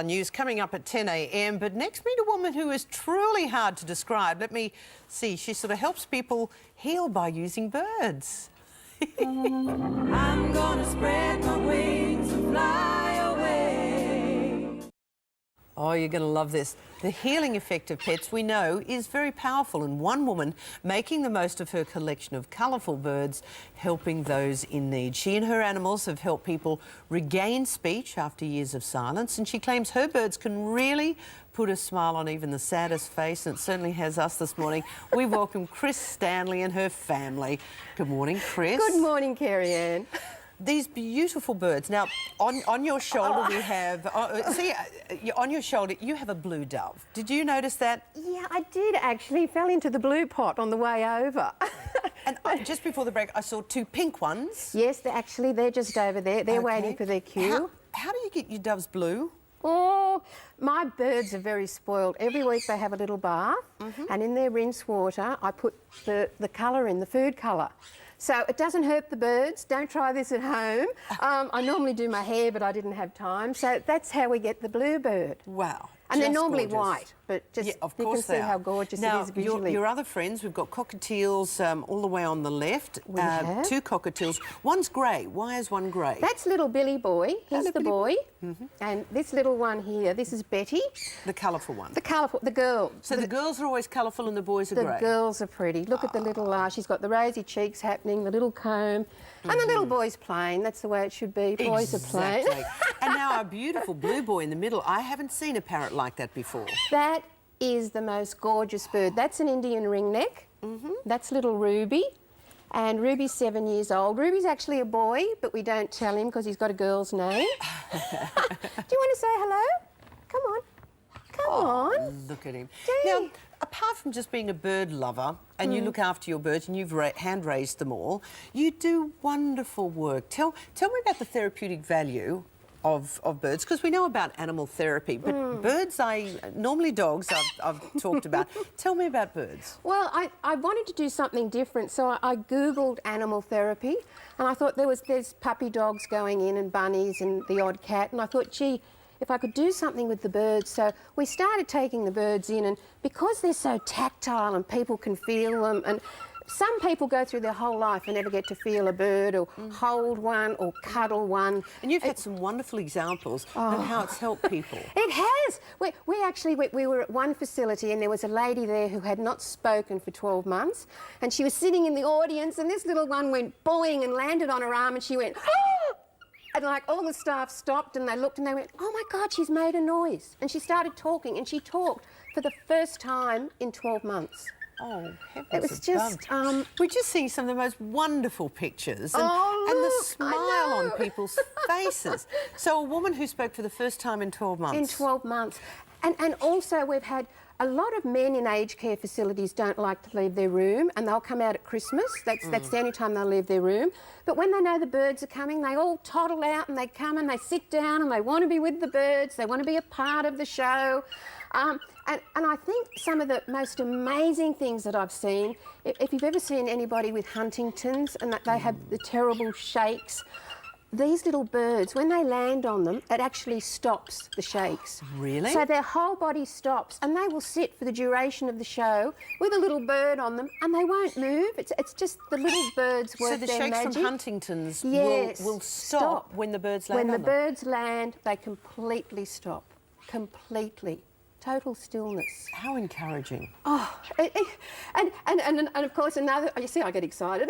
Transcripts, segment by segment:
News coming up at 10 a.m. But next, meet a woman who is truly hard to describe. Let me see. She sort of helps people heal by using birds. I'm gonna spread my wings and fly away. Oh, you're going to love this. The healing effect of pets, we know, is very powerful, and one woman making the most of her collection of colourful birds, helping those in need. She and her animals have helped people regain speech after years of silence, and she claims her birds can really put a smile on even the saddest face, and it certainly has us this morning. We welcome Chris Stanley and her family. Good morning, Chris. Good morning, Kerri Ann. These beautiful birds. Now, on your shoulder we have... on your shoulder you have a blue dove. Did you notice that? Yeah, I did actually. Fell into the blue pot on the way over. And just before the break, I saw two pink ones. Yes, they're just over there. They're waiting for their cue. How do you get your doves blue? Oh, my birds are very spoiled. Every week they have a little bath, and in their rinse water I put the colour in, the food colour. So it doesn't hurt the birds. Don't try this at home. I normally do my hair, but I didn't have time. So that's how we get the bluebird. Wow. And they're normally gorgeous. white, but just of you course can see how gorgeous it is visually. Your other friends, we've got cockatiels all the way on the left. We have. Two cockatiels. One's grey. Why is one grey? That's little Billy Boy. He's the boy. Mm-hmm. And this little one here, this is Betty. The colourful one. The colourful, the girl. So the girls are always colourful and the boys are grey? The girls are pretty. Look at the little, she's got the rosy cheeks happening, the little comb. And the little boy's plain. That's the way it should be. Boys are plain. And now our beautiful blue boy in the middle. I haven't seen a parrot like that before. That is the most gorgeous bird. That's an Indian ringneck. That's little Ruby. And Ruby's 7 years old. Ruby's actually a boy, but we don't tell him because he's got a girl's name. Do you want to say hello? Come on. Come on. Look at him. Gee. Now, apart from just being a bird lover, and you look after your birds and you've hand-raised them all, you do wonderful work. Tell me about the therapeutic value of birds, because we know about animal therapy, but birds, normally dogs I've talked about. Tell me about birds. Well, I wanted to do something different, so I Googled animal therapy, and I thought there's puppy dogs going in and bunnies and the odd cat, and I thought, gee, if I could do something with the birds. So we started taking the birds in, and because they're so tactile and people can feel them, and some people go through their whole life and never get to feel a bird or hold one or cuddle one. And you've had some wonderful examples of how it's helped people. It has. We were at one facility and there was a lady there who had not spoken for 12 months, and she was sitting in the audience, and this little one went boing and landed on her arm, and she went, oh! And like all the staff stopped and they looked and they went, oh my God, she's made a noise. And she started talking, and she talked for the first time in 12 months. Oh, heavens it was just... we're just seeing some of the most wonderful pictures and the smile on people's faces. So a woman who spoke for the first time in 12 months. In 12 months. And also we've had a lot of men in aged care facilities don't like to leave their room, and they'll come out at Christmas. That's the only time they'll leave their room. But when they know the birds are coming, they all toddle out and they come and they sit down and they want to be with the birds. They want to be a part of the show. And I think some of the most amazing things that I've seen, if you've ever seen anybody with Huntington's and that they have the terrible shakes, these little birds, when they land on them, it actually stops the shakes. Really? So their whole body stops, and they will sit for the duration of the show with a little bird on them, and they won't move. It's just the little birds work their magic. So the shakes from Huntington's will stop when the birds land on them? When the birds land, they completely stop. Completely. Total stillness. How encouraging. Oh, and of course another, you see I get excited.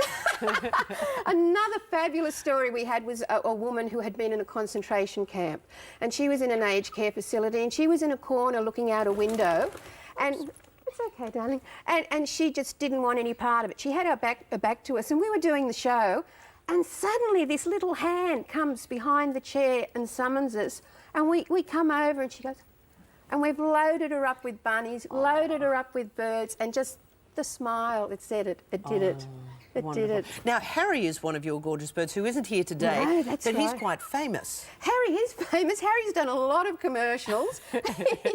Another fabulous story we had was a woman who had been in a concentration camp, and she was in an aged care facility, and she was in a corner looking out a window, and it's okay, darling, and she just didn't want any part of it. She had her back to us, and we were doing the show, and suddenly this little hand comes behind the chair and summons us, and we come over, and she goes, and we've loaded her up with bunnies, loaded her up with birds, and just the smile, it said it. It did it. It did it. Now, Harry is one of your gorgeous birds who isn't here today, no, that's but he's right. quite famous. Harry is famous. Harry's done a lot of commercials.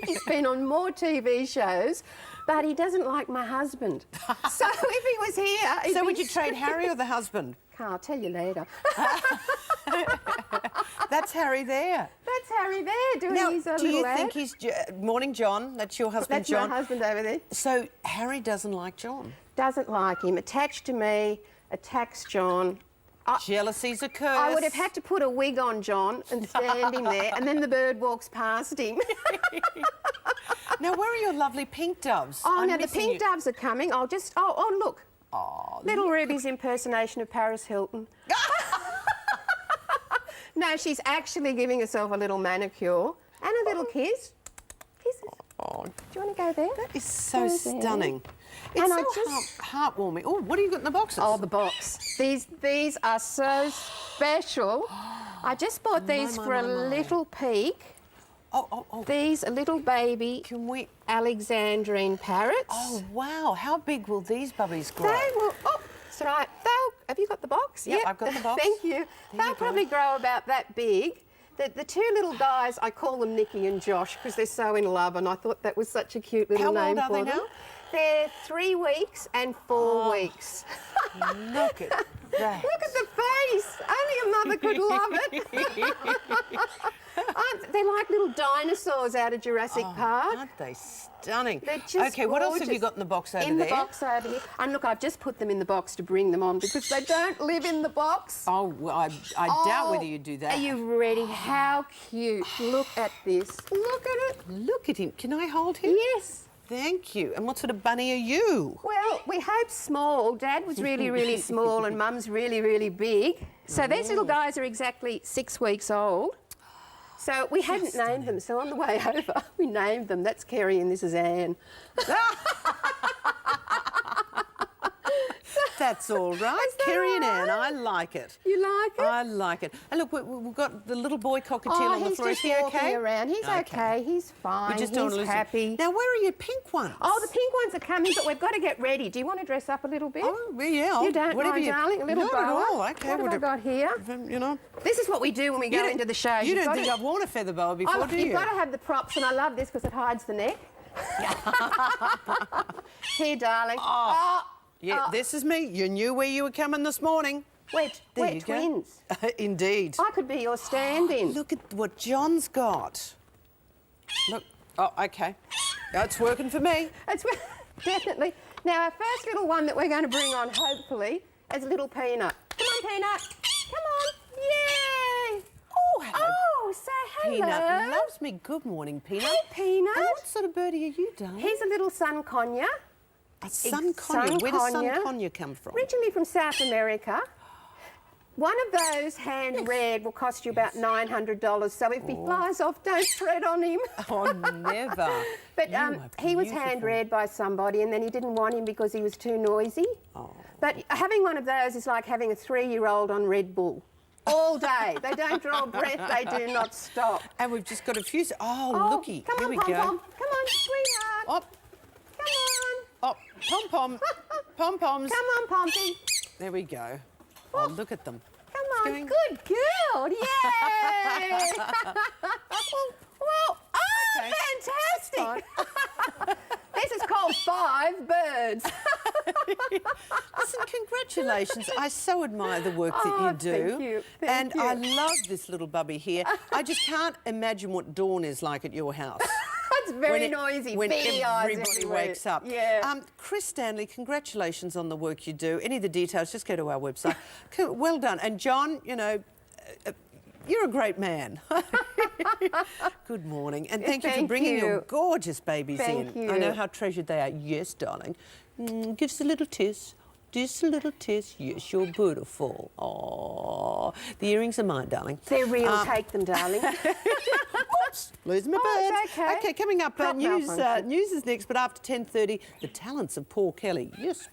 He's been on more TV shows, but he doesn't like my husband. So if he was here... So would you trade Harry or the husband? I'll tell you later. That's Harry there. That's that's Harry there doing Now, his do little you ad. think he's... Morning, John. That's your husband, That's John. my husband over there. So Harry doesn't like John. Doesn't like him. Attached to me, attacks John. Jealousy's a curse. I would have had to put a wig on John and stand him there, and then the bird walks past him. Now, where are your lovely pink doves? Oh, I'm now the missing pink you. doves are coming. Oh, look. Oh, Little Ruby's impersonation of Paris Hilton. No, she's actually giving herself a little manicure and a little kiss. Kisses. oh, Do you want to go there? that is so Go there. stunning. It's And so I just- heartwarming. Oh, what have you got in the boxes? Oh, the box. These are so special. I just bought these for a little peek. Oh. These are little baby Can we... Alexandrine parrots. Oh, wow. How big will these bubbies grow? They will. Oh, that's right. Have you got the box? Yep, I've got the box. Thank you. There They'll you go. probably grow about that big. The two little guys, I call them Nikki and Josh because they're so in love, and I thought that was such a cute little How old name are for they them. now? They're 3 weeks and 4 weeks. Look at that. Look at the face. Only a mother could love it. They're like little dinosaurs out of Jurassic Park. Aren't they stunning? They're just Okay, what else have you gorgeous. got in the box over In there? the box over here. And look, I've just put them in the box to bring them on because they don't live in the box. Oh, well, I doubt whether you do that. Are you ready? How cute. Look at this. Look at it. Look at him. Can I hold him? Yes. Thank you. And what sort of bunny are you? Well, we hope small. Dad was really, really small and Mum's really, really big. So these little guys are exactly 6 weeks old. So we hadn't named them. So on the way over, we named them. That's Kerri and this is Anne. That's all right. that Kerri and all Anne, right? I like it. You like it? I like it. And look, we've got the little boy cockatiel on the he's floor. Is just he walking okay? around. He's okay. He's fine. We just don't He's listen. happy. Now, where are your pink ones? Oh, the pink ones are coming, but we've got to get ready. Do you want to dress up a little bit? Oh, well, yeah. You don't whatever mind, you... darling? A little Not boa? at all. Okay. What have I got here? You know. This is what we do when we go into the show. You don't think I've worn a feather boa before, do you? You've got to have the props, and I love this because it hides the neck. Here, darling. Yeah, this is me. You knew where you were coming this morning. We're you go. twins. Indeed. I could be your stand-in. Look at what John's got. Look. Oh, okay. That's working for me. It's definitely. Now, our first little one that we're going to bring on, hopefully, is little Peanut. Come on, Peanut. Come on. Yay. Oh, hello. Oh, say hello. Peanut loves me. Good morning, Peanut. Hey, Peanut. And what sort of birdie are you, darling? He's a little sun conure. A sun conure. Where does sun conure. conure come from? Originally from South America. One of those hand-reared will cost you about $900. So if he flies off, don't tread on him. Oh, never. But You are he was beautiful. hand-reared by somebody, and then he didn't want him because he was too noisy. Oh. But having one of those is like having a 3-year-old on Red Bull. All day. They don't draw a breath. They do not stop. And we've just got a few... Oh, looky. Come Here on, we Pom go. Pom. Come on, sweetheart. Oh, Come on. oh, pom-pom. Pom-poms. Come on, Pompey. There we go. Oh, look at them. Come It's on, going- good girl. Yay! well, Okay. fantastic. This is called 5 birds. Listen, congratulations. I so admire the work that Oh, you do. thank you. Thank and you. I love this little bubby here. I just can't imagine what dawn is like at your house. It's very noisy. When Beady eyes everybody everywhere. wakes up. Yeah. Chris Stanley, congratulations on the work you do. Any of the details, just go to our website. Well done. And John, you know, you're a great man. Good morning. And thank you for Thank bringing your you. gorgeous babies Thank in. I you. know how treasured they are. Yes, darling. Give us a little kiss. Just a little kiss. Yes, you're beautiful. Oh, the earrings are mine, darling. They're real. Take them, darling. Oops, losing my Oh, birds. it's okay. Okay, coming up, Prop news malfunction. is next, but after 10:30, the talents of Paul Kelly. Yes.